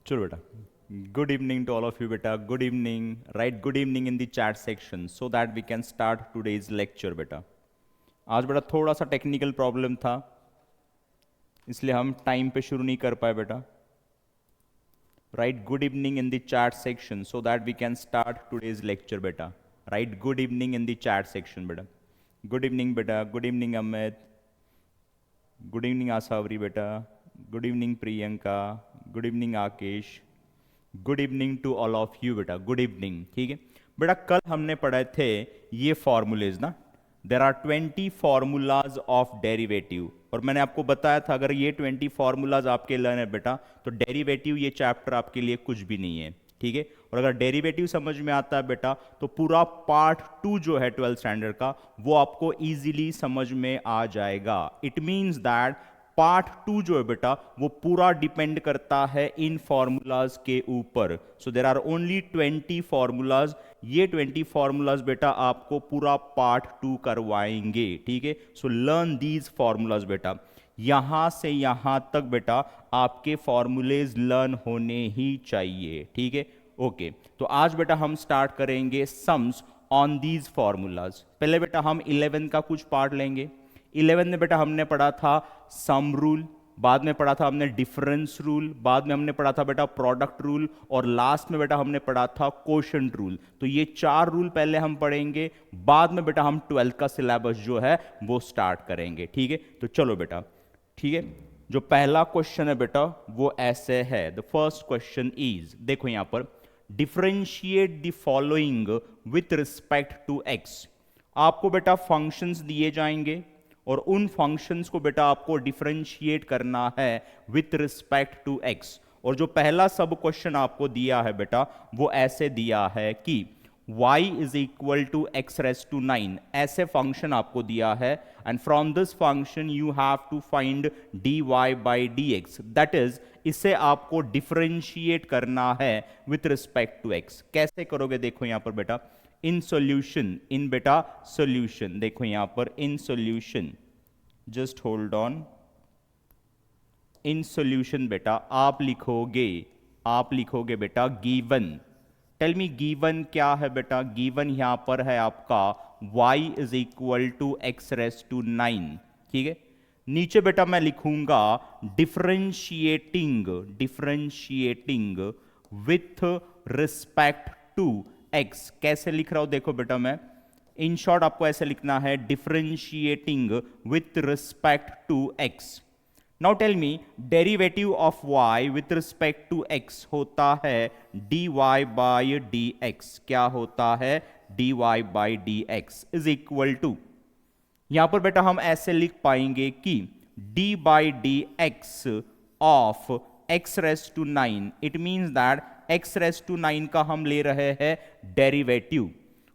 चलो बेटा, good evening to all of you बेटा. Good evening. Right good evening in the chat section so that we can start today's lecture बेटा. आज बेटा थोड़ा सा टेक्निकल प्रॉब्लम था, इसलिए हम टाइम पे शुरू नहीं कर पाए बेटा. Right good evening in the chat section so that we can start today's lecture बेटा. Right good evening in the chat section बेटा. गुड इवनिंग बेटा. Good evening Amit. Good evening Asavari बेटा. Good evening Priyanka. Good evening Akesh. Good evening to all of you बेटा. Good evening. ठीक है बेटा, कल हमने पढ़े थे ये फॉर्मूलेज ना. There are 20 formulas of derivative, और मैंने आपको बताया था अगर ये 20 फॉर्मूलाज आपके लर्न है बेटा तो डेरिवेटिव ये चैप्टर आपके लिए कुछ भी नहीं है. ठीक है, और अगर डेरिवेटिव समझ में आता है बेटा तो पूरा पार्ट 2 जो है 12th स्टैंडर्ड का वो आपको इजीली समझ में आ जाएगा. इट मींस दैट पार्ट 2 जो है बेटा वो पूरा डिपेंड करता है इन फॉर्मूलाज के ऊपर. सो देर आर ओनली 20 फॉर्मूलाज. ये 20 फॉर्मूलाज बेटा आपको पूरा पार्ट 2 करवाएंगे. ठीक है, सो लर्न दीज फॉर्मूलाज बेटा. यहां से यहां तक बेटा आपके फॉर्मूलेज लर्न होने ही चाहिए. ठीक है, ओके. तो आज बेटा हम स्टार्ट करेंगे सम्स ऑन दीज फॉर्मूलाज. पहले बेटा हम 11 का कुछ पार्ट लेंगे. 11 में बेटा हमने पढ़ा था सम रूल, बाद में पढ़ा था हमने डिफरेंस रूल, बाद में हमने पढ़ा था बेटा प्रोडक्ट रूल, और लास्ट में बेटा हमने पढ़ा था कोशेंट रूल. तो ये 4 रूल पहले हम पढ़ेंगे, बाद में बेटा हम 12th का सिलेबस जो है वो स्टार्ट करेंगे. ठीक है, तो चलो बेटा. ठीक है, जो पहला क्वेश्चन है बेटा वो ऐसे है. द फर्स्ट क्वेश्चन इज, देखो यहां पर, differentiate the following with respect to x. आपको बेटा फंक्शंस दिए जाएंगे और उन फंक्शंस को बेटा आपको डिफरेंशिएट करना है विथ रिस्पेक्ट टू एक्स. और जो पहला सब क्वेश्चन आपको दिया है बेटा वो ऐसे दिया है कि y is equal to x raise to 9, ऐसे फंक्शन आपको दिया है. And from this function you have to find dy by d x. That is, इसे आपको डिफरेंशिएट करना है विथ रिस्पेक्ट टू एक्स. कैसे करोगे देखो यहां पर बेटा, इन सॉल्यूशन, इन बेटा सॉल्यूशन, देखो यहां पर in solution, just hold on. In solution बेटा आप लिखोगे बेटा गिवन. टेल मी गिवन क्या है बेटा. गिवन यहां पर है आपका y is equal to x raise to 9. ठीक है, नीचे बेटा मैं लिखूंगा differentiating with respect to x. कैसे लिख रहा हूं देखो बेटा, मैं इन शॉर्ट आपको ऐसे लिखना है differentiating with respect to x. Now tell me, derivative of y with respect to x होता है dy बाई डी एक्स. क्या होता है? dy by d x is equal to, यहां पर बेटा हम ऐसे लिख पाएंगे कि d by d x of x raise to 9. It means that x raise to 9 का हम ले रहे हैं डेरिवेटिव,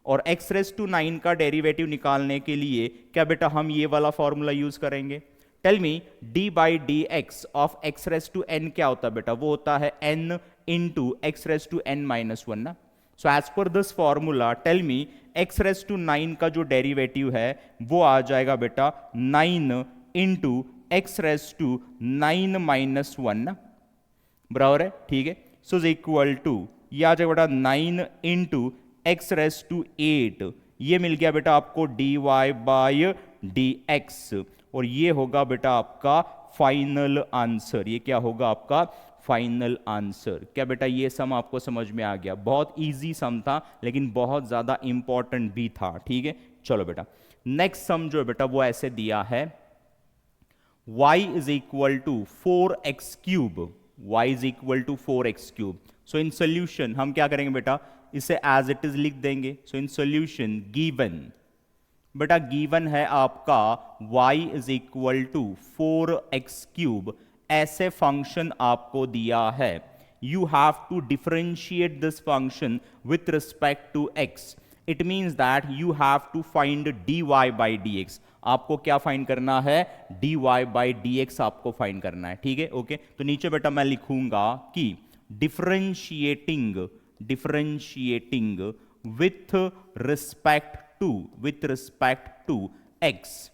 और x रेस टू 9 का डेरिवेटिव निकालने के लिए क्या बेटा हम ये वाला फॉर्मूला यूज करेंगे. Tell me, d by d x of x raise to n क्या होता है बेटा, वो होता है n into x raise to n minus 1 ना. So as per this formula tell me x raise to 9 का जो डेरिवेटिव है वो आ जाएगा बेटा 9 into x raise to 9 minus 1 ना, बराबर है. ठीक है, सो इज इक्वल टू, ये आ जाएगा बेटा 9 इंटू एक्स रेस टू 8. ये मिल गया बेटा आपको dy बाई डी एक्स, और ये होगा बेटा आपका फाइनल आंसर. ये क्या होगा आपका फाइनल आंसर. क्या बेटा ये सम आपको समझ में आ गया? बहुत इजी सम था लेकिन बहुत ज्यादा इंपॉर्टेंट भी था. ठीक है, चलो बेटा नेक्स्ट सम जो है बेटा वो ऐसे दिया है, y is equal to 4x cube. y is equal to 4x cube. So in solution हम क्या करेंगे बेटा, इसे एज इट इज लिख देंगे. सो इन सोल्यूशन गिवन, बेटा गिवन है आपका y is equal to 4x cube. ऐसे फंक्शन आपको दिया है. You have to differentiate this function with respect to x. It means that you have to find dy by d x. आपको क्या find करना है? dy बाई डी एक्स आपको find करना है. ठीक है, ओके. तो नीचे बेटा मैं लिखूंगा कि differentiating with respect to x.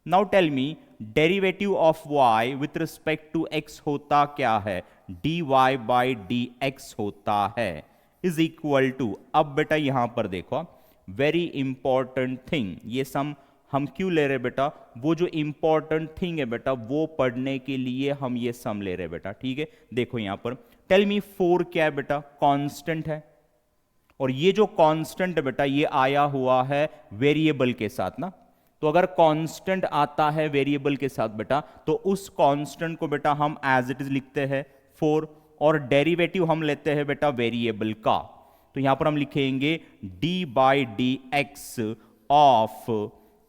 Now tell me derivative of y with respect to x होता क्या है, dy बाई डी एक्स होता है, इज इक्वल टू, अब बेटा यहां पर देखो वेरी इंपॉर्टेंट थिंग, ये सम हम क्यों ले रहे बेटा, वो जो इंपॉर्टेंट थिंग है बेटा वो पढ़ने के लिए हम ये सम ले रहे बेटा, ठीक है। देखो यहां पर टेल मी 4 क्या है बेटा, कांस्टेंट है, और ये जो कांस्टेंट है बेटा ये आया हुआ है वेरिएबल के साथ ना, तो अगर कांस्टेंट आता है वेरिएबल के साथ बेटा तो उस कांस्टेंट को बेटा हम एज इट इज लिखते हैं 4, और डेरिवेटिव हम लेते हैं बेटा वेरिएबल का, तो यहां पर हम लिखेंगे d by d x of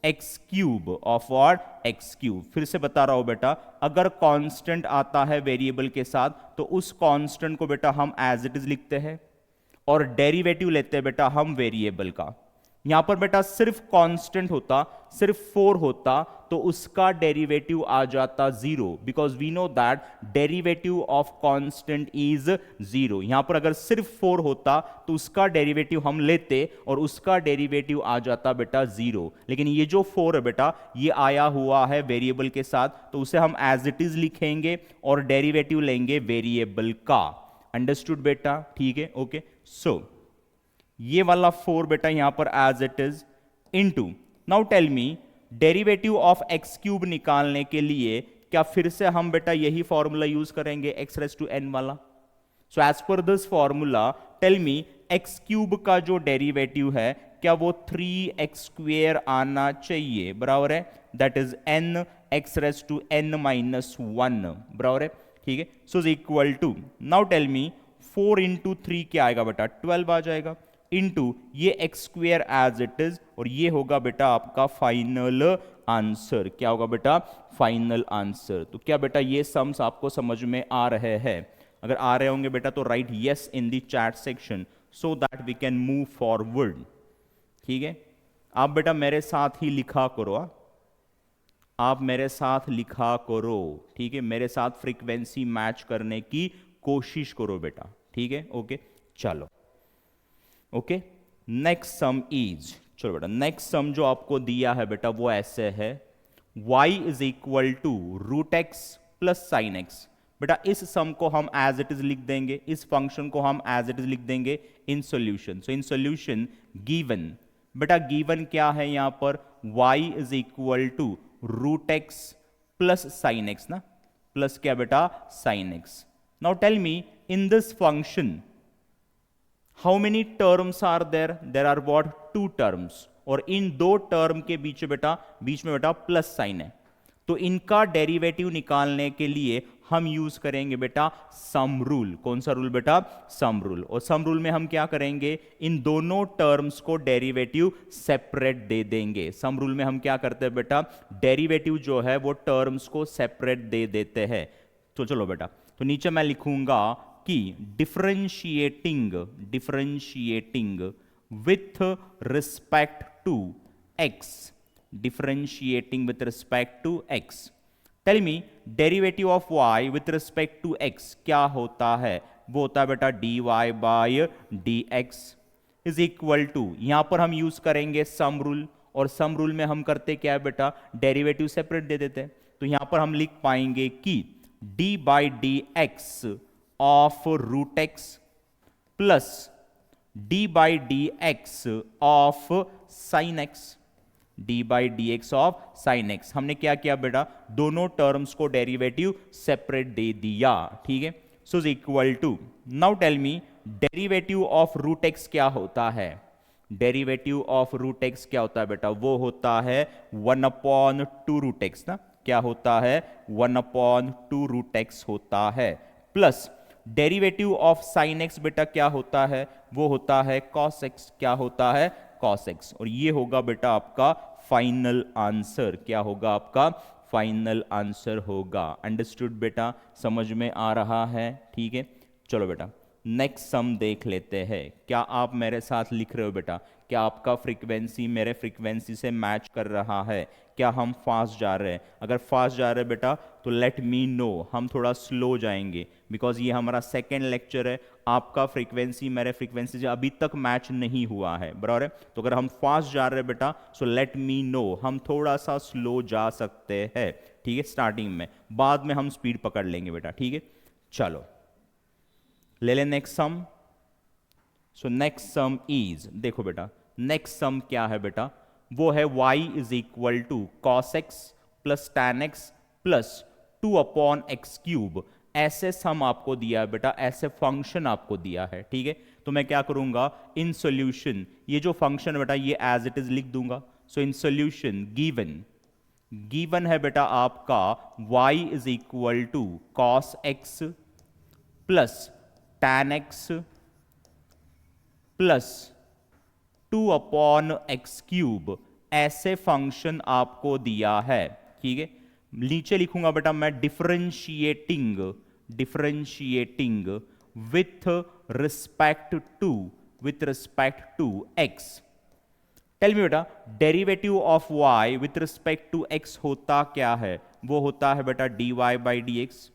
x cube of what x cube. फिर से बता रहा हूं बेटा, अगर कांस्टेंट आता है वेरिएबल के साथ तो उस कांस्टेंट को बेटा हम एज इट इज लिखते हैं और डेरिवेटिव लेते हैं बेटा हम वेरिएबल का। यहां पर बेटा सिर्फ कांस्टेंट होता, सिर्फ 4 होता तो उसका डेरिवेटिव आ जाता 0, because we know that derivative of constant is 0। यहां पर अगर सिर्फ 4 होता तो उसका डेरिवेटिव हम लेते और उसका डेरिवेटिव आ जाता बेटा 0, लेकिन ये जो 4 है बेटा ये आया हुआ है वेरिएबल के साथ तो उसे हम एज इट इज लिखेंगे और डेरिवेटिव लेंगे वेरिएबल का। अंडरस्टूड बेटा, ठीक है, ओके। सो ये वाला 4 बेटा यहां पर as it is into, now tell me derivative of x cube निकालने के लिए क्या फिर से हम बेटा यही फॉर्मूला यूज करेंगे एक्स रेज टू एन वाला। So as per this formula tell me x cube का जो डेरिवेटिव है क्या वो 3x स्क्वेयर आना चाहिए, बराबर है, that is n x raise to n minus 1, बराबर है, ठीक है। So is equal to, now tell me 4 into 3 क्या आएगा बेटा 12 आ जाएगा, इंटू ये x square as it is, और ये होगा बेटा आपका फाइनल आंसर। क्या होगा बेटा, फाइनल आंसर। तो क्या बेटा ये सम्स आपको समझ में आ रहे हैं, अगर आ रहे होंगे बेटा तो right yes in the chat section so that we can move forward, ठीक है। आप बेटा मेरे साथ ही लिखा करो, आप मेरे साथ लिखा करो, ठीक है, मेरे साथ फ्रीक्वेंसी मैच करने की कोशिश करो बेटा, ठीक है, ओके। चलो ओके, नेक्स्ट सम इज, चलो बेटा नेक्स्ट सम जो आपको दिया है बेटा वो ऐसे है, y is equal to root x plus sine x. बेटा इस सम को हम एज इट इज लिख देंगे, इस फंक्शन को हम एज इट इज लिख देंगे in solution. So in solution given, बेटा गिवन क्या है यहां पर, y is equal to root x plus sine x ना, प्लस क्या बेटा sine x. Now tell me in this function how many terms are there, there are what 2 terms, और in 2 term के बीच में बेटा प्लस साइन है, तो इनका डेरिवेटिव निकालने के लिए हम यूज करेंगे बेटा सम रूल। कौन सा रूल बेटा, सम रूल। और सम रूल में हम क्या करेंगे, इन दोनों टर्म्स को डेरिवेटिव सेपरेट दे देंगे। सम रूल में हम क्या करते हैं बेटा, डेरिवेटिव जो है वो टर्म्स को सेपरेट दे देते हैं। तो चलो बेटा, तो नीचे मैं लिखूंगा कि differentiating with respect to x, differentiating with respect to x, tell me derivative of y with respect to x क्या होता है, वो होता है बेटा dy by dx is equal to, यहां पर हम यूज करेंगे सम रूल, और सम रूल में हम करते क्या है बेटा, डेरिवेटिव सेपरेट दे देते हैं। तो यहां पर हम लिख पाएंगे कि d by d x of root x plus d by d x of sine x, d by d x of sine x. हमने क्या किया बेटा, दोनों टर्म्स को डेरिवेटिव सेपरेट दे दिया, ठीक है। So is equal to, now tell me derivative of root x क्या होता है, डेरिवेटिव ऑफ रूट एक्स क्या होता है बेटा, वो होता है 1/2 रूट एक्स ना, क्या होता है 1/2 रूट एक्स होता है, plus derivative of sine x बेटा क्या होता है, वो होता है कॉस एक्स, क्या होता है कॉस एक्स, और ये होगा बेटा आपका फाइनल आंसर। क्या होगा आपका फाइनल आंसर होगा। अंडरस्टूड बेटा, समझ में आ रहा है, ठीक है। चलो बेटा नेक्स्ट सम देख लेते हैं। क्या आप मेरे साथ लिख रहे हो बेटा, क्या आपका फ्रीक्वेंसी मेरे फ्रीक्वेंसी से मैच कर रहा है, क्या हम फास्ट जा रहे हैं? अगर फास्ट जा रहे हैं बेटा तो लेट मी नो, हम थोड़ा स्लो जाएंगे, बिकॉज ये हमारा सेकेंड लेक्चर है। आपका फ्रीक्वेंसी मेरे फ्रीक्वेंसी से अभी तक मैच नहीं हुआ है, बराबर है? तो अगर हम फास्ट जा रहे हैं बेटा, सो लेट मी नो, हम थोड़ा सा स्लो जा सकते हैं, ठीक है, स्टार्टिंग में, बाद में हम स्पीड पकड़ लेंगे बेटा, ठीक है। चलो ले लें next sum. So next sum is, देखो बेटा नेक्स्ट सम क्या है बेटा, वो है y is equal to cos x plus tan x plus 2/x³। ऐसे सम आपको दिया है बेटा, ऐसे फंक्शन आपको दिया है, ठीक है। तो मैं क्या करूंगा, इन सॉल्यूशन ये जो फंक्शन है बेटा ये एज इट इज लिख दूंगा। सो इन सॉल्यूशन गिवन है बेटा आपका y is equal to cos x plus tan x plus 2/x³। ऐसे फंक्शन आपको दिया है, ठीक है। नीचे लिखूंगा बेटा मैं differentiating with respect to x। Tell me बेटा derivative of y with respect to x होता क्या है? वो होता है बेटा dy/dx।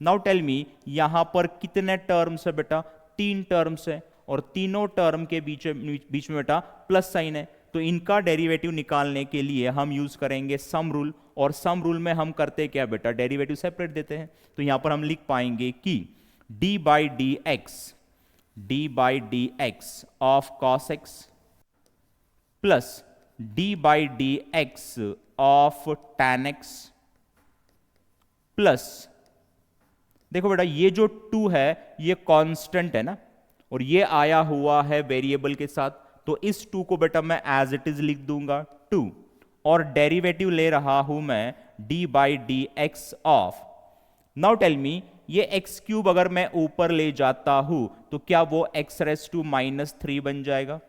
नाउ टेल मी यहां पर कितने टर्म्स है बेटा? 3 टर्म्स है, और तीनों टर्म के बीच में बेटा प्लस साइन है। तो इनका डेरिवेटिव निकालने के लिए हम यूज करेंगे सम रूल, और सम रूल में हम करते क्या बेटा, डेरिवेटिव सेपरेट देते हैं। तो यहां पर हम लिख पाएंगे कि d/dx of cos x plus d/dx of tan x plus, देखो बेटा ये जो 2 है ये कांस्टेंट है ना, और ये आया हुआ है वेरिएबल के साथ, तो इस 2 को बेटा मैं एज इट इज लिख दूंगा 2, और डेरिवेटिव ले रहा हूं मैं d/dx of. Now tell me ये x³ अगर मैं ऊपर ले जाता हूं तो क्या वो x⁻³ बन जाएगा?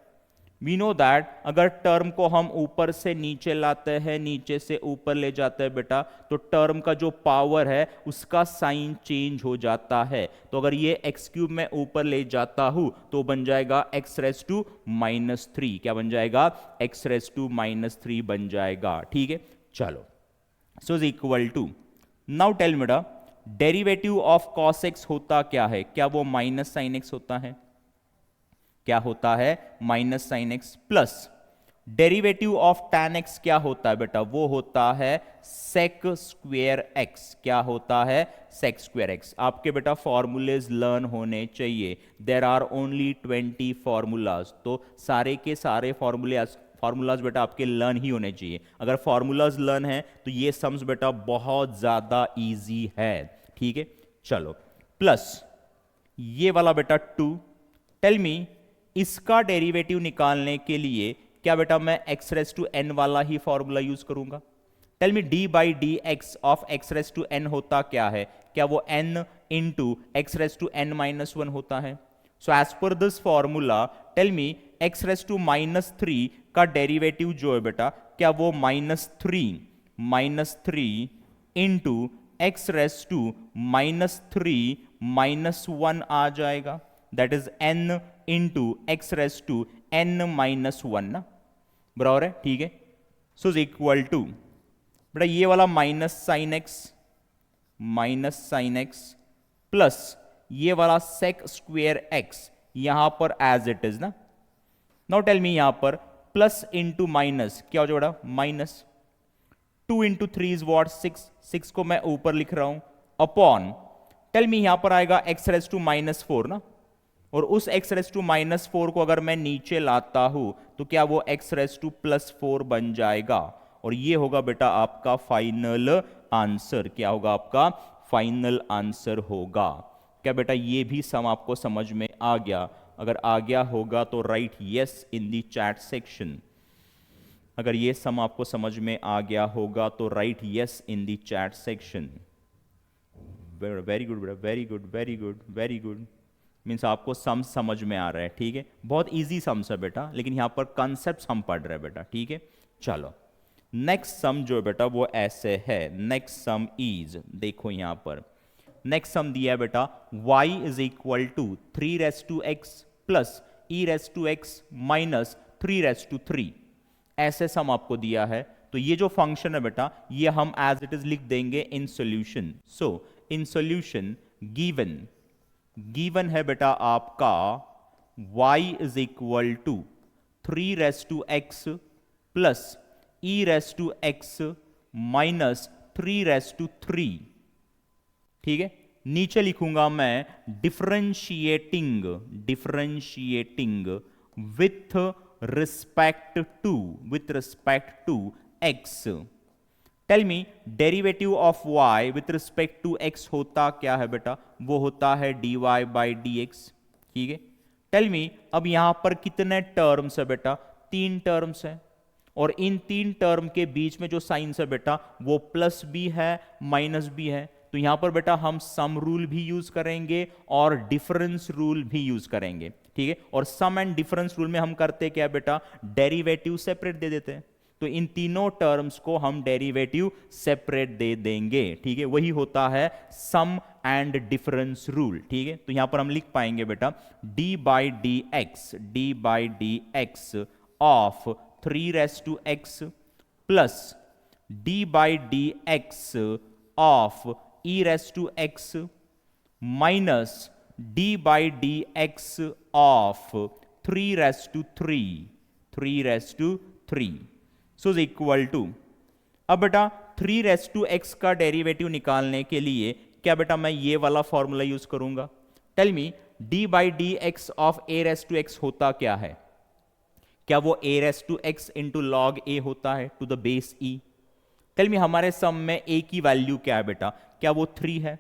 वी नो दैट अगर टर्म को हम ऊपर से नीचे लाते हैं, नीचे से ऊपर ले जाते हैं बेटा, तो टर्म का जो पावर है उसका साइन चेंज हो जाता है। तो अगर ये x³ में ऊपर ले जाता हूं तो बन जाएगा x⁻³ क्या बन जाएगा? x⁻³ बन जाएगा, ठीक है। चलो so is equal to, now tell me बेटा डेरिवेटिव ऑफ cos x होता क्या है? क्या वो माइनस साइन x होता है? क्या होता है? Minus sine x plus derivative of tan x क्या होता है बेटा? वो होता है sec स्क्वेयर x। क्या होता है? sec square x। आपके बेटा फॉर्मूलेज लर्न होने चाहिए। देयर आर ओनली 20 फॉर्मूलाज, तो सारे के सारे फॉर्मूलाज बेटा आपके लर्न ही होने चाहिए। अगर फॉर्मूलाज लर्न है तो ये सम्स बेटा बहुत ज्यादा इजी है, ठीक है। चलो प्लस ये वाला बेटा 2। टेल मी इसका डेरिवेटिव निकालने के लिए क्या बेटा मैं x⁻n वाला ही फॉर्मूला यूज करूंगा? Tell me d/dx of x⁻n होता क्या है? क्या वो n इंटू x⁻n-1 होता है? So as per this formula tell me x⁻³ का डेरिवेटिव जो है बेटा, क्या वो -3 इंटू x⁻³ आ जाएगा? That is n into x⁻n-1 ना, बराबर है, ठीक है। सो इज इक्वल टू बेटा ये वाला माइनस साइन एक्स प्लस ये वाला sec स्क्वेयर x यहां पर एज इट इज ना। नाउ टेल मी यहां पर प्लस इंटू माइनस क्या हो जाएगा? Minus 2 into 3 is what? 6 को मैं ऊपर लिख रहा हूं अपॉन, टेल मी यहां पर आएगा x⁻⁻4 ना, और उस x⁻⁻4 को अगर मैं नीचे लाता हूं तो क्या वो x⁻+4 बन जाएगा? और ये होगा बेटा आपका फाइनल आंसर। क्या होगा? आपका फाइनल आंसर होगा। क्या बेटा ये भी सम आपको समझ में आ गया? अगर आ गया होगा तो right yes in the chat section. अगर ये सम आपको समझ में आ गया होगा तो right yes in the chat section. Very good बेटा, वेरी गुड। मीन्स आपको सम समझ में आ रहा है, ठीक है। बहुत इजी सम्स है बेटा, लेकिन यहां पर कॉन्सेप्ट हम पढ़ रहे हैं बेटा, ठीक है। चलो नेक्स्ट सम जो है बेटा वो ऐसे है। नेक्स्ट सम इज, देखो यहां पर नेक्स्ट सम दिया है बेटा y is equal to 3x plus e⁻x minus 3/3। ऐसे सम आपको दिया है, तो तो ये जो फंक्शन है बेटा ये हम एज इट इज लिख देंगे in solution. So in solution given given है बेटा आपका y is equal to 3 plus e minus 3 ठीक है। नीचे लिखूंगा मैं differentiating with respect to x। Tell me derivative of y with respect to x होता क्या है बेटा, वो होता है dy बाई dx। ठीक है। टेल मी अब यहां पर कितने टर्म्स है बेटा, 3 टर्म्स है, और इन 3 टर्म के बीच में जो साइंस है बेटा वो प्लस भी है माइनस भी है। तो यहां पर बेटा हम सम रूल भी यूज करेंगे और डिफरेंस रूल भी यूज करेंगे। ठीक है। और सम एंड डिफरेंस रूल में हम करते क्या बेटा, डेरिवेटिव सेपरेट दे देते हैं। तो इन तीनों टर्म्स को हम डेरिवेटिव सेपरेट दे देंगे। ठीक है। वही होता है सम एंड डिफरेंस रूल। ठीक है। तो यहां पर हम लिख पाएंगे बेटा d by d x of 3 plus d by d x of e minus d by d x of 3 so is equal to. अब बेटा 3 का डेरिवेटिव निकालने के लिए क्या बेटा मैं ये वाला फॉर्मूला यूज करूंगा। Tell me d by d x of a होता क्या है, क्या वो a इंटू लॉग a होता है to the base e। Tell me हमारे सम में a की वैल्यू क्या है बेटा, क्या वो 3 है।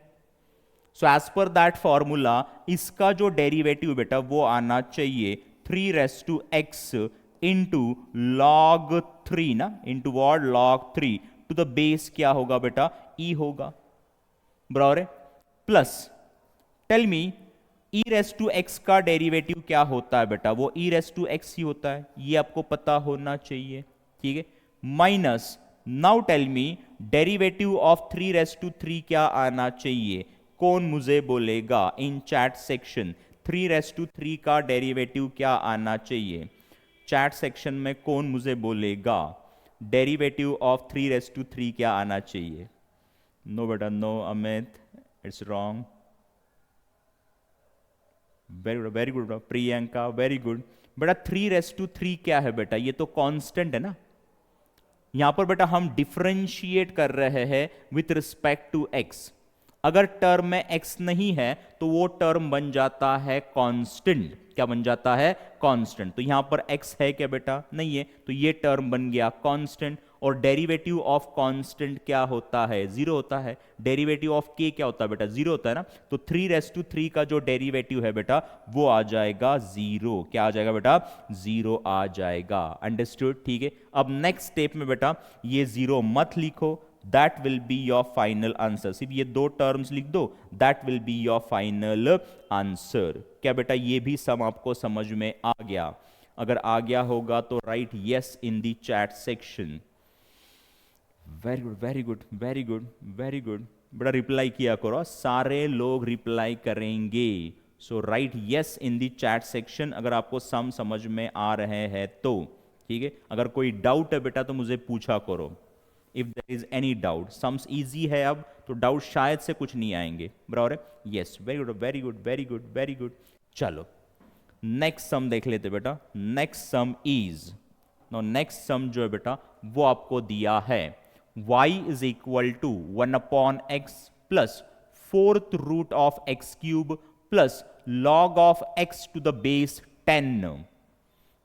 So as per that formula इसका जो डेरिवेटिव बेटा वो आना चाहिए 3 इंटू लॉग 3 ना, into what log 3 to the base क्या होगा बेटा e होगा, बराबर है। प्लस टेल मी e का डेरिवेटिव क्या होता है बेटा, वो e ही होता है, ये आपको पता होना चाहिए। ठीक है। Minus now tell me derivative of 3 क्या आना चाहिए, कौन मुझे बोलेगा इन चैट सेक्शन 3 का डेरिवेटिव क्या आना चाहिए। चैट सेक्शन में कौन मुझे बोलेगा डेरिवेटिव ऑफ 3 क्या आना चाहिए। नो बेटा no, Amit it's wrong. Very good Priyanka, very good बेटा। 3 क्या है बेटा, ये तो कांस्टेंट है ना। यहां पर बेटा हम डिफरेंशिएट कर रहे हैं विथ रिस्पेक्ट टू x। अगर टर्म में x नहीं है तो वो टर्म बन जाता है कांस्टेंट। क्या बन जाता है, कांस्टेंट। तो यहां पर x है क्या बेटा, नहीं है, तो ये टर्म बन गया कांस्टेंट। और डेरिवेटिव ऑफ कांस्टेंट क्या होता है, 0 होता है। डेरिवेटिव ऑफ k क्या होता है बेटा, 0 होता है ना। तो 3 का जो डेरिवेटिव है बेटा वो आ जाएगा 0। क्या आ जाएगा बेटा, 0 आ जाएगा। अंडरस्टूड। ठीक है। अब नेक्स्ट स्टेप में बेटा ये 0 मत लिखो, that will be your final answer. सिर्फ ये 2 टर्म्स लिख दो, that will be your final answer. क्या बेटा ये भी सम आपको समझ में आ गया? अगर आ गया होगा तो right yes in the chat section. Very good very good very good very good बेटा, रिप्लाई किया करो, सारे लोग रिप्लाई करेंगे। So right yes in the chat section अगर आपको सम समझ में आ रहे हैं तो। ठीक है। अगर कोई डाउट है बेटा तो मुझे पूछा करो, if there is any doubt. Sums easy है अब तो डाउट शायद से कुछ नहीं आएंगे, बराबर है। Yes very good very good very good very good. चलो नेक्स्ट सम देख लेते बेटा। Next sum is, no next sum जो है बेटा वो आपको दिया है y is equal to 1/x plus 4th root of x³ plus log of x to the base 10,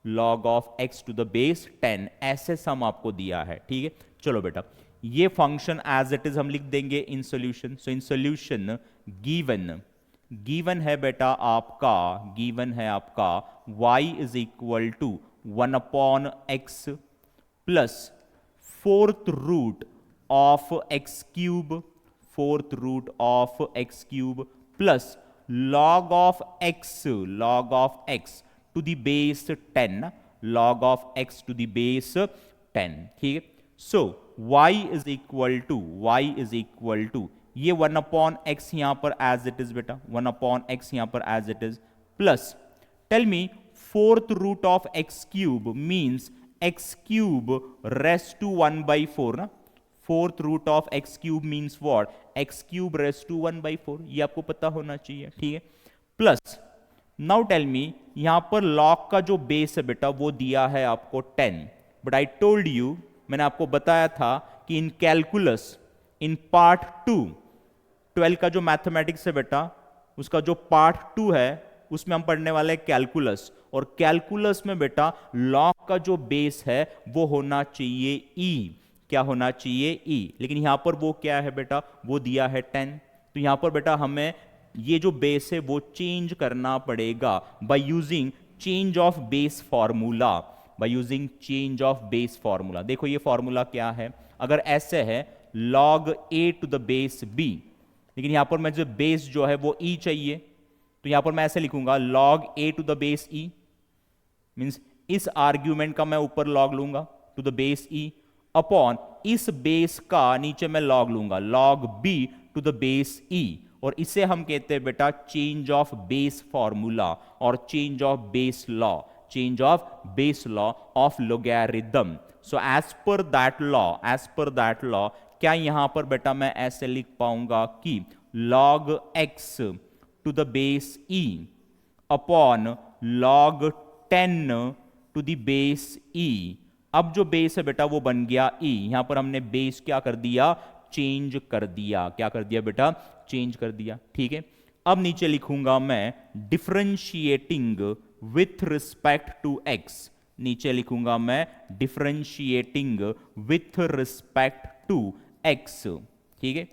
log of x to the base 10, ऐसे सम आपको दिया है। ठीक है। चलो बेटा ये फंक्शन एज इट इज हम लिख देंगे in solution. So in solution given है बेटा आपका, गिवन है आपका y is equal to 1/x plus 4th root of x³ 4th root of x³ plus log of x to the base 10, log of x to the base 10। ठीक है। So y is equal to ये 1/x यहां पर as it is बेटा, 1/x यहां पर as it is, plus tell me 4th root of x³ means x cube raised to 1 by 4 ना, fourth root of x cube means what, x cube raise to 1 by 4, ये आपको पता होना चाहिए, ठीक है। प्लस नाउ टेल मी, यहां पर लॉग का जो बेस है बेटा वो दिया है आपको 10, बट आई टोल्ड यू, मैंने आपको बताया था कि इन कैलकुलस इन पार्ट 2 12 का जो मैथमेटिक्स है बेटा, उसका जो पार्ट 2 है उसमें हम पढ़ने वाले हैं कैलकुलस, और कैलकुलस में बेटा लॉग का जो बेस है वो होना चाहिए ई, क्या होना चाहिए ई, लेकिन यहां पर वो क्या है बेटा, वो दिया है 10, तो यहां पर बेटा हमें ये जो बेस है वो चेंज करना पड़ेगा by using change of base formula, by using change of base formula. देखो ये फॉर्मूला क्या है, अगर ऐसे है log a to the base b, लेकिन यहां पर मैं जो बेस जो है वो e चाहिए, तो यहां पर मैं ऐसे लिखूंगा log a to the base e, means इस आर्ग्यूमेंट का मैं ऊपर log लूंगा to the base e, upon इस बेस का नीचे मैं log लूंगा log b to the base e, और इसे हम कहते हैं बेटा चेंज ऑफ बेस फॉर्मूला और change of base law, change of base law of logarithm. So as per that law क्या यहां पर बेटा मैं ऐसे लिख पाऊंगा कि log x to the base e upon log 10 to the base e, अब जो बेस है बेटा वो बन गया e, यहां पर हमने बेस क्या कर दिया, चेंज कर दिया, क्या कर दिया बेटा, चेंज कर दिया, ठीक है। अब नीचे लिखूंगा मैं differentiating with respect to x, नीचे लिखूंगा मैं differentiating with respect to x, ठीक है।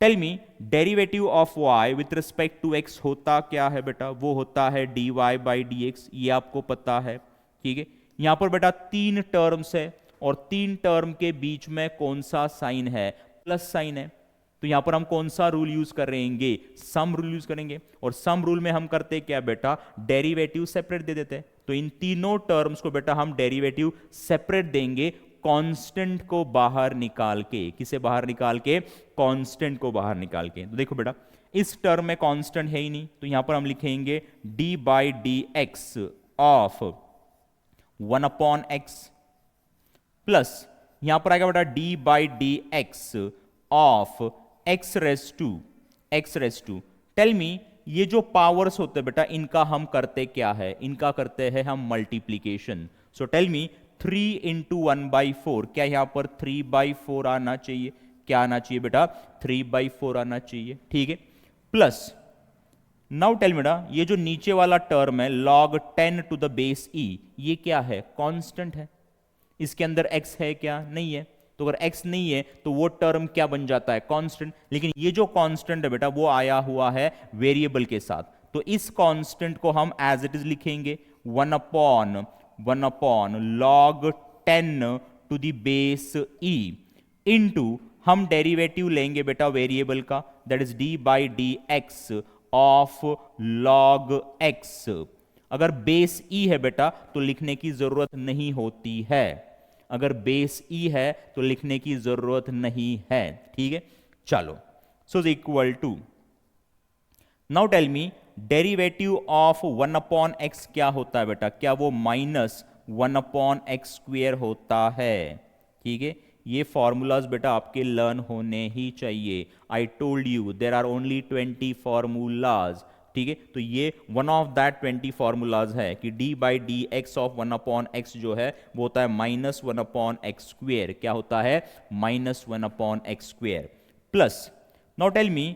Tell me derivative of y with respect to x होता क्या है बेटा, वो होता है dy बाई dx, ये आपको पता है, ठीक है। यहां पर बेटा 3 टर्म्स है और 3 टर्म के बीच में कौन सा साइन है, प्लस साइन है, तो यहां पर हम कौन सा रूल यूज करेंगे, सम रूल यूज करेंगे, और सम रूल में हम करते क्या बेटा, डेरिवेटिव सेपरेट दे देते हैं, तो इन तीनों टर्म्स को बेटा हम डेरिवेटिव सेपरेट देंगे कांस्टेंट को बाहर निकाल के, किसे बाहर निकाल के, कांस्टेंट को बाहर निकाल के। तो देखो बेटा इस टर्म में कांस्टेंट है ही नहीं, तो यहां पर हम लिखेंगे d by d x of 1 upon x, plus यहां पर आएगा बेटा d by d x of x raise to. Tell me ये जो पावर्स होते हैं बेटा इनका हम करते क्या है, इनका करते हैं हम multiplication. So tell me 3 into 1 by 4, क्या यहां पर 3 बाई 4 आना चाहिए, क्या आना चाहिए बेटा, 3 बाई 4 आना चाहिए, ठीक है। प्लस नाउ टेल बेटा ये जो नीचे वाला टर्म है log 10 to the base e, ये क्या है, कांस्टेंट है, इसके अंदर x है क्या, नहीं है, तो अगर x नहीं है तो वो टर्म क्या बन जाता है, कांस्टेंट, लेकिन ये जो कांस्टेंट है बेटा वो आया हुआ है वेरिएबल के साथ, तो इस कांस्टेंट को हम एज इट इज लिखेंगे 1 upon log 10 to the base e into हम डेरिवेटिव लेंगे बेटा वेरिएबल का, that is d by d x of log x। अगर बेस e है बेटा तो लिखने की जरूरत नहीं होती है, अगर बेस e है तो लिखने की जरूरत नहीं है, ठीक है। चलो so equal to, now tell me derivative of 1 upon x क्या होता है बेटा, क्या वो माइनस 1 अपॉन एक्स स्क्वेयर होता है, ठीक है। ये फॉर्मूलाज बेटा आपके लर्न होने ही चाहिए, I told you there are only 20 formulas, ठीक है। तो ये वन ऑफ दैट 20 फॉर्मूलाज है कि d by d x of 1 upon x जो है वो होता है माइनस 1 अपॉन एक्स स्क्वेयर, क्या होता है, minus 1 upon x square, plus now tell me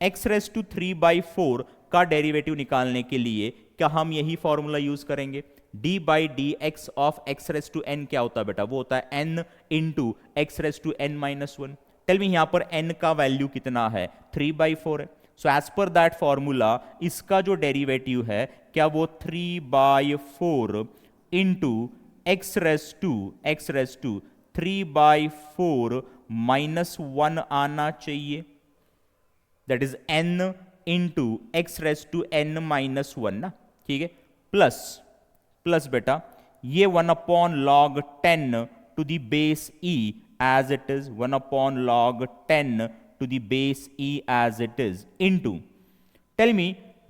x raise to 3 by 4 का डेरिवेटिव निकालने के लिए क्या हम यही फॉर्मूला यूज करेंगे, d by d x of x raise to n क्या होता है बेटा, वो होता है n into x raise to n minus 1। Tell me यहां पर n का वैल्यू कितना है, 3 बाई 4 है, so as per that formula इसका जो डेरिवेटिव है क्या वो 3 by 4 into x raise to 3 by 4 minus 1 आना चाहिए, that is n into x raise to n minus 1 ना, ठीक है। प्लस बेटा ये 1 upon log 10 to the base e as it is, 1 upon log 10 to the base e as it is into, tell me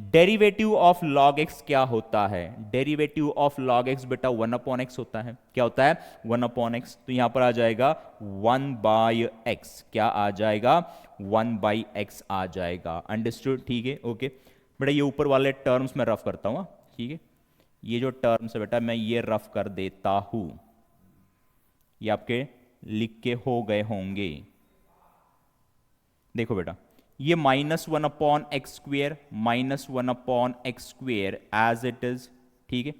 derivative of log x क्या होता है? Derivative of log x बेटा 1/x होता है। क्या होता है? 1/x। तो यहां पर आ जाएगा 1/x। क्या आ जाएगा? 1/x आ जाएगा। अंडरस्टूड? ठीक है, ओके बेटा। ये ऊपर वाले टर्म्स में रफ करता हूं, ठीक है। ये जो टर्म्स है बेटा मैं ये रफ कर देता हूं, ये आपके लिख के हो गए होंगे। देखो बेटा, ये -1/x², -1/x² as it is, ठीक है।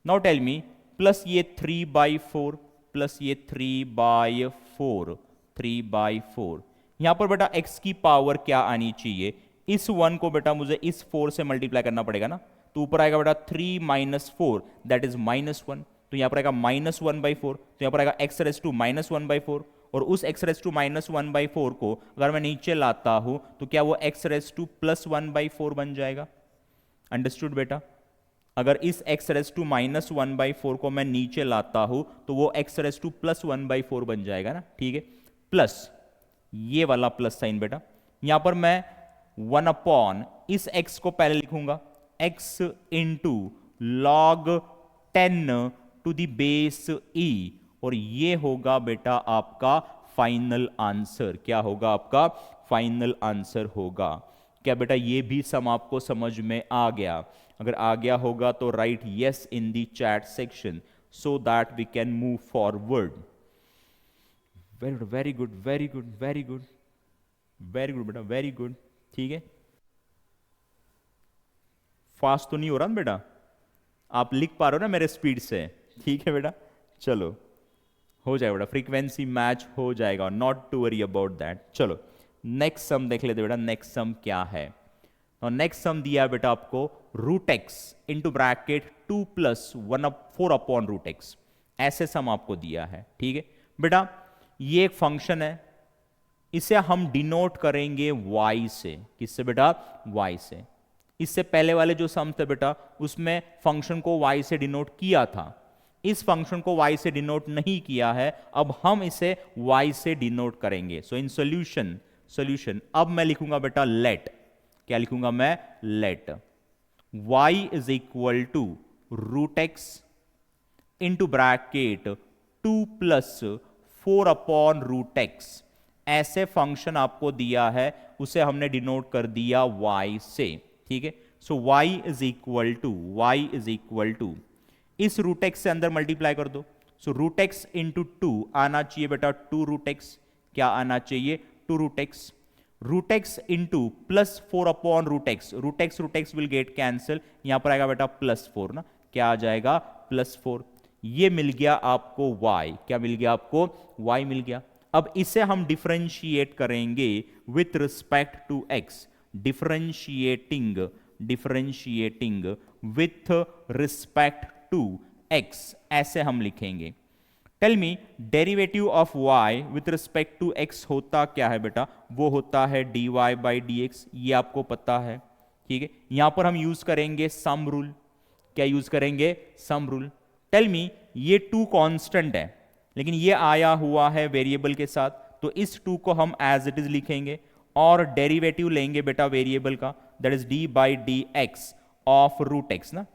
नाउ टेल मी, प्लस ये 3/4, प्लस ये 3/4, 3/4। यहां पर बेटा x की पावर क्या आनी चाहिए? इस 1 को बेटा मुझे इस 4 से मल्टीप्लाई करना पड़ेगा ना। तो ऊपर आएगा बेटा 3 - 4, दैट इज -1। तो यहां पर आएगा -1/4, तो यहां पर आएगा x⁻⁻1/4। और उस x⁻⁻1/4 को अगर मैं नीचे लाता हूं तो क्या वो x⁻+1/4 बन जाएगा? अंडरस्टूड बेटा? अगर इस x⁻⁻1/4 को मैं नीचे लाता हूं तो वो x⁻+1/4 बन जाएगा ना, ठीक है। प्लस ये वाला प्लस साइन बेटा, यहां पर मैं 1 इस x को पहले लिखूंगा, x इंटू log 10⁻⁻e, और ये होगा बेटा आपका फाइनल आंसर। क्या होगा आपका फाइनल आंसर? होगा क्या बेटा? ये भी सम आपको समझ में आ गया? अगर आ गया होगा तो right yes in the chat section so that we can move forward. Very good, very good, very good, very good बेटा, वेरी गुड। ठीक है, फास्ट तो नहीं हो रहा ना बेटा? आप लिख पा रहे हो ना मेरे स्पीड से? ठीक है बेटा, चलो हो जाएगा बेटा, फ्रीक्वेंसी मैच हो जाएगा, not to worry about that. चलो नेक्स्ट सम देख लेते बेटा। नेक्स्ट सम क्या है? और नेक्स्ट सम दिया है बेटा आपको √x इंटू ब्रैकेट 2 + 4/√x। ऐसे सम आपको दिया है, ठीक है बेटा। ये एक फंक्शन है, इसे हम डिनोट करेंगे y से। किससे बेटा? y से। इससे पहले वाले जो सम थे बेटा उसमें फंक्शन को y से डिनोट किया था, इस फंक्शन को y से डिनोट नहीं किया है, अब हम इसे y से डिनोट करेंगे। सो इन सॉल्यूशन अब मैं लिखूंगा बेटा लेट। क्या लिखूंगा मैं? Let y is equal to √x into bracket 2 + 4/√x। ऐसे फंक्शन आपको दिया है, उसे हमने डिनोट कर दिया y से, ठीक है। So y is equal to इस √x से अंदर मल्टीप्लाई कर दो। सो √x इंटू 2 आना चाहिए बेटा 2√x। क्या आना चाहिए? 2√x। √x into plus 4/√x, √x will get cancel, यहां पर आएगा बेटा +4 ना। क्या आ जाएगा? +4। ये मिल गया आपको y। क्या मिल गया आपको? y मिल गया। अब इसे हम डिफरेंशिएट करेंगे with respect to x। Differentiating with respect to x, ऐसे हम लिखेंगे। Tell me, derivative of y with respect to x होता क्या है बेटा? वो होता है dy/dx। ये आपको पता है, ठीक है। यहां पर हम यूज करेंगे सम रूल। क्या यूज करेंगे? Sum rule. टेल मी, ये 2 कांस्टेंट है लेकिन ये आया हुआ है वेरिएबल के साथ, तो इस 2 को हम एज इट इज लिखेंगे और डेरिवेटिव लेंगे बेटा वेरिएबल का, that is d/dx of √x ना।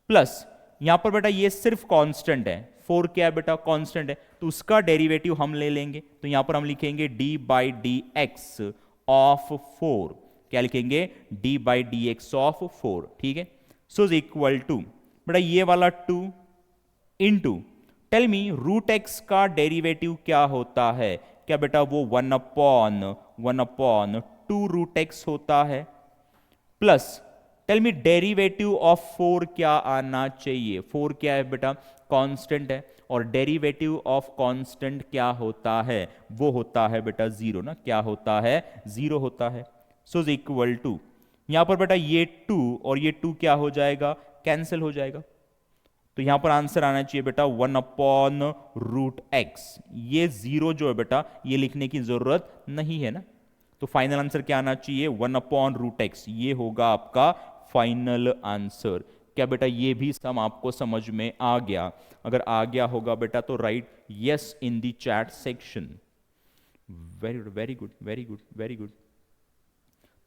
प्लस यहां पर बेटा ये सिर्फ कांस्टेंट है, 4 क्या है बेटा? कांस्टेंट है, तो उसका डेरिवेटिव हम ले लेंगे। तो यहां पर हम लिखेंगे d/dx ऑफ 4। क्या लिखेंगे? d/dx ऑफ 4, ठीक है। सो इज इक्वल टू बेटा ये वाला 2 इंटू, टेल मी √x का डेरिवेटिव क्या होता है? क्या बेटा वो 1/2√x होता है। Plus tell me derivative of 4 क्या आना चाहिए? 4 क्या है बेटा? कांस्टेंट है, और डेरिवेटिव ऑफ कांस्टेंट क्या होता है? वो होता है बेटा 0 ना। क्या होता है? 0 होता है। सो इज इक्वल टू, यहां पर बेटा ये 2 और ये 2 क्या हो जाएगा? कैंसिल हो जाएगा। तो यहां पर आंसर आना चाहिए बेटा 1/√x। ये 0 जो है बेटा ये लिखने की जरूरत नहीं है ना। तो फाइनल आंसर क्या आना चाहिए? 1/√x। ये होगा आपका फाइनल आंसर। क्या बेटा ये भी सम आपको समझ में आ गया? अगर आ गया होगा बेटा तो right yes in the chat section. Very good, very good, very good, very good.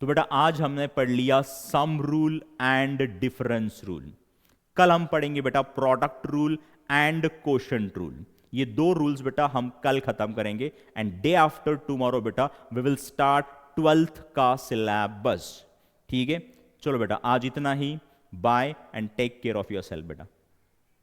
तो बेटा आज हमने पढ़ लिया sum rule and difference rule. कल हम पढ़ेंगे बेटा product rule and quotient rule. ये दो रूल्स बेटा हम कल खत्म करेंगे एंड डे आफ्टर टुमारो बेटा वी विल स्टार्ट 12th का सिलेबस। ठीक है, चलो बेटा आज इतना ही। Bye and take care of your self बेटा।